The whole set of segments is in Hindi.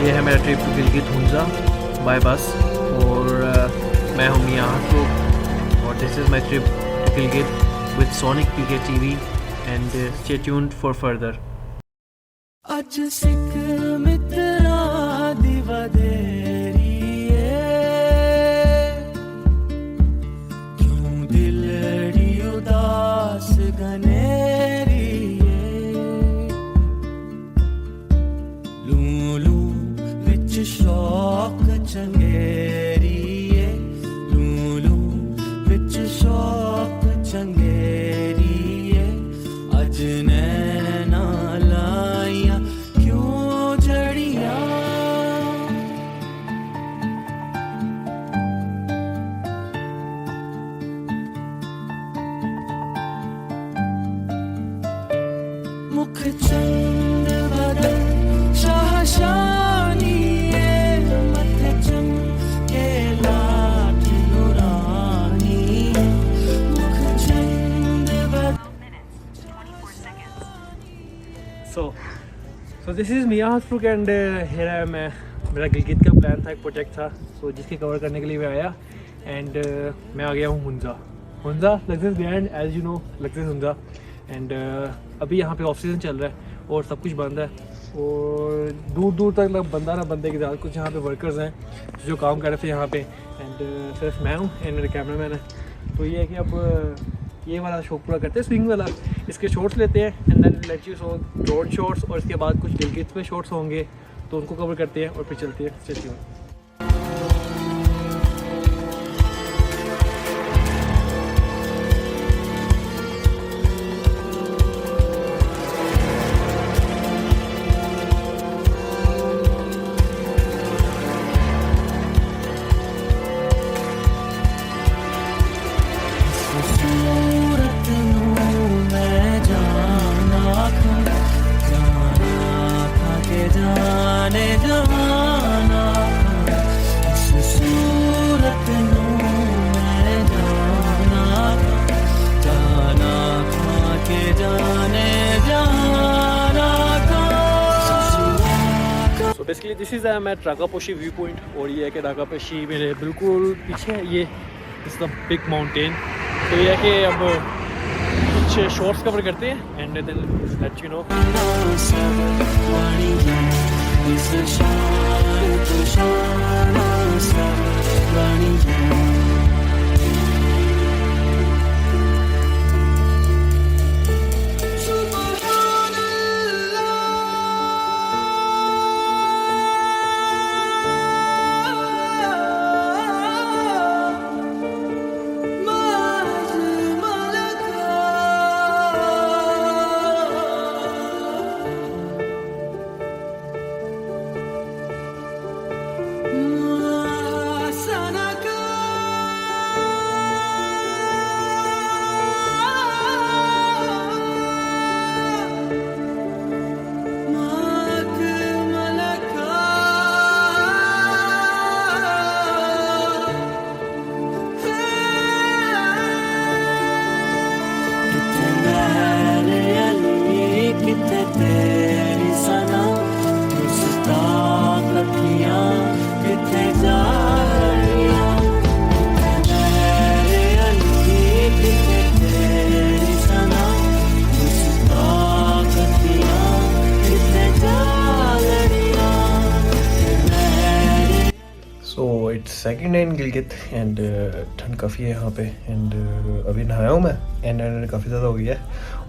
ये है मेरा trip to Gilgit Hunza by bus. और मैं हूँ मियाँ हसरूक और this is my trip to Gilgit with Sonic PKTV and stay tuned for further. आज सिख मित्रा दी वधेरी क्यों दिलड़ी उदास गनेरी लू लू विच शौक चंगेरी लू लू विच शौक चंगेरी अज नैना लाइया क्यों जड़िया मुख चंद बदन शाहशानी मत चमके लाठी नूरानी मुख चंद बदन। So this is मियाँ हसरूक एंड here I am। मेरा गिलगित का प्लान था, एक प्रोजेक्ट था जिसके कवर करने के लिए मैं आया एंड मैं आ गया हूँ Hunza Luxus behind as you know Luxus Hunza and अभी यहाँ पे ऑफ सीज़न चल रहा है और सब कुछ बंद है और दूर दूर तक बंदा ना बंदे के साथ कुछ यहाँ पे वर्कर्स हैं जो काम कर रहे थे यहाँ पे एंड सिर्फ मैं हूँ एंड मेरे कैमरा मैन है। तो ये है कि अब ये वाला शौक पूरा करते हैं स्विंग वाला, इसके शॉट्स लेते हैं and then let you show drone shots और इसके बाद कुछ गिलगित पे शॉट्स होंगे तो उनको कवर करते हैं और फिर चलते हैं stay tuned. Basically this is मैं ट्राकापोशी व्यू पॉइंट और ये है कि ट्राकापोशी मेरे बिल्कुल पीछे है, ये इज़ द बिग माउंटेन। तो ये है कि अब कुछ शॉर्ट्स कवर करते हैं and then let you know. It's second day in Gilgit and ठंड काफ़ी है यहाँ पे एंड अभी नहाया हूँ मैं एंड काफ़ी ज़्यादा हो गया है।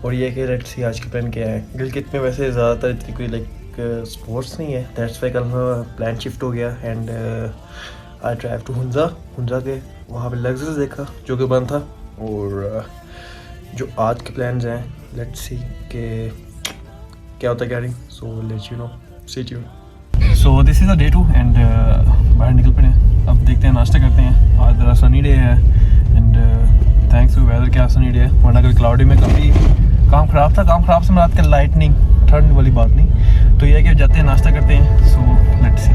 और ये कि लेट्स सी आज की प्लान क्या है। गिलगित में वैसे ज़्यादातर इतनी कोई लाइक स्पोर्ट्स नहीं है, दैट्स वाई कल प्लान शिफ्ट हो गया and I drive to Hunza के वहाँ पे लग्जस देखा जो कि बंद था। और जो आज के प्लान्स हैं लेट्स सी के क्या होता है क्या नहीं, so let's you know stay tuned. So this is a day 2 and बाहर निकल पड़े हैं। अब देखते हैं, नाश्ता करते हैं। आज ज़रा सनी डे है एंड थैंक्स टू वेदर क्या सनी डे है, वरना कभी क्लाउडी में काफ़ी काम ख़राब था। काम ख़राब से मराद के लाइटनिंग ठंड वाली बात नहीं। तो ये है कि जाते हैं नाश्ता करते हैं। So let's see.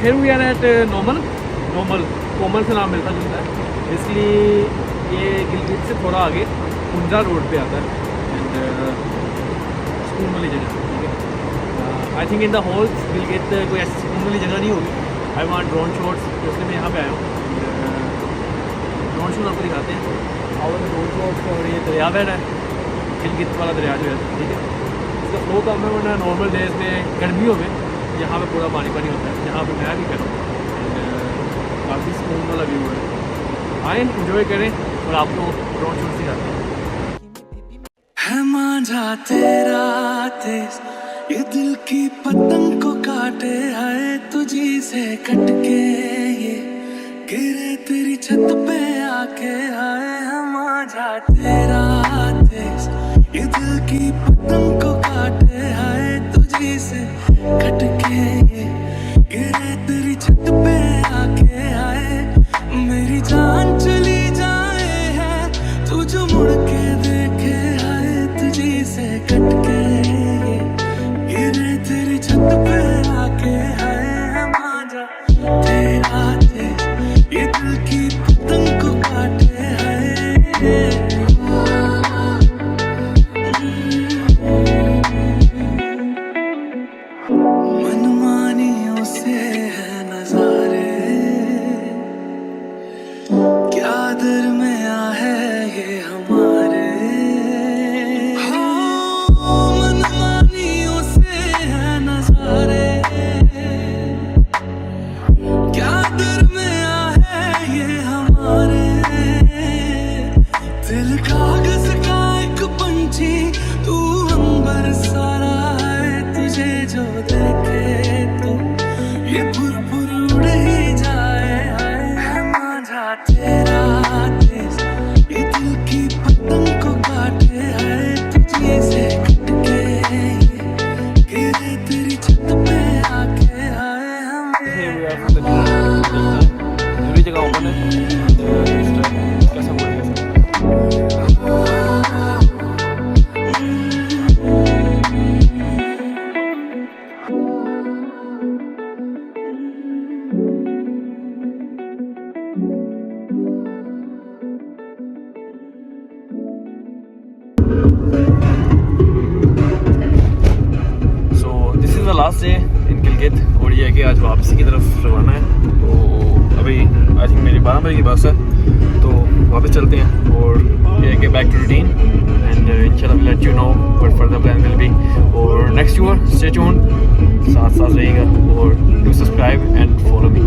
here we are at normal Komal से नाम मिलता जुलता है, इसलिए ये गिलगित से थोड़ा आगे हुंजा रोड पे आता है एंड सुकून वाली जगह, ठीक है। I think in the whole Gilgit कोई ऐसी सुकून वाली जगह नहीं होगी। आई वांट ड्रोन शॉट्स, इसलिए मैं यहाँ पे आया हूँ। ड्रोन शॉट आपको दिखाते हैं और ड्रोन शॉट्स। और ये दरिया बहना है, गिलगित वाला दरिया जो है, ठीक है। इसका फ्लो कम है, वरना नॉर्मल डेज में गर्मियों में यहाँ पे पूरा पानी पानी होता है, जहाँ पे मैं भी करूँ। काफ़ी सुकून वाला व्यू है, आए इंजॉय करें और आपको ड्रोन शॉट दिखाते है। मांझा तेरा तेज ये दिल की पतंग को काटे, है तुझी से कटके ये गिरे तेरी छत पे आके। है मांझा तेरा तेज ये दिल की पतंग को काटे, है तुझी से कटके ये गिरे तेरी छत पे आके। आए मेरी जान चली जाए है तू जो मुड़ के देखे, है तुझी से कटके ये गिरे तेरी छत पे आके। है मांझा तेरा तेज ये दिल की पतंग को काटे, है मनमानियों से है नजारे, क्या दरमिया है ये हमारे। मनमानियों से है नजारे, क्या दरमिया है ये हमारे। दिल कागज का एक पंछी तू अंबर सारा है, तुझे जो देखे तो ये फुर उड़ ही जाए। है मांझा तेरा तेज ये दिल की पतंग को काटे, है तुझे से कटके ये गिरे तेरी छत पे आके। है हम पूरी जगह ओपन है, कैसा बोलेगा लास्ट डे इन गिलगित। और ये है कि आज वापसी की तरफ रवाना है। तो अभी आई थिंक मेरी 12 बजे की बस है, तो वापस चलते हैं। और ये है कि बैक टू रूटीन एंड इंशाल्लाह will let you know what further plan will be. और नेक्स्ट ईयर स्टे ट्यून्ड, साथ साथ रहिएगा और do subscribe and follow me.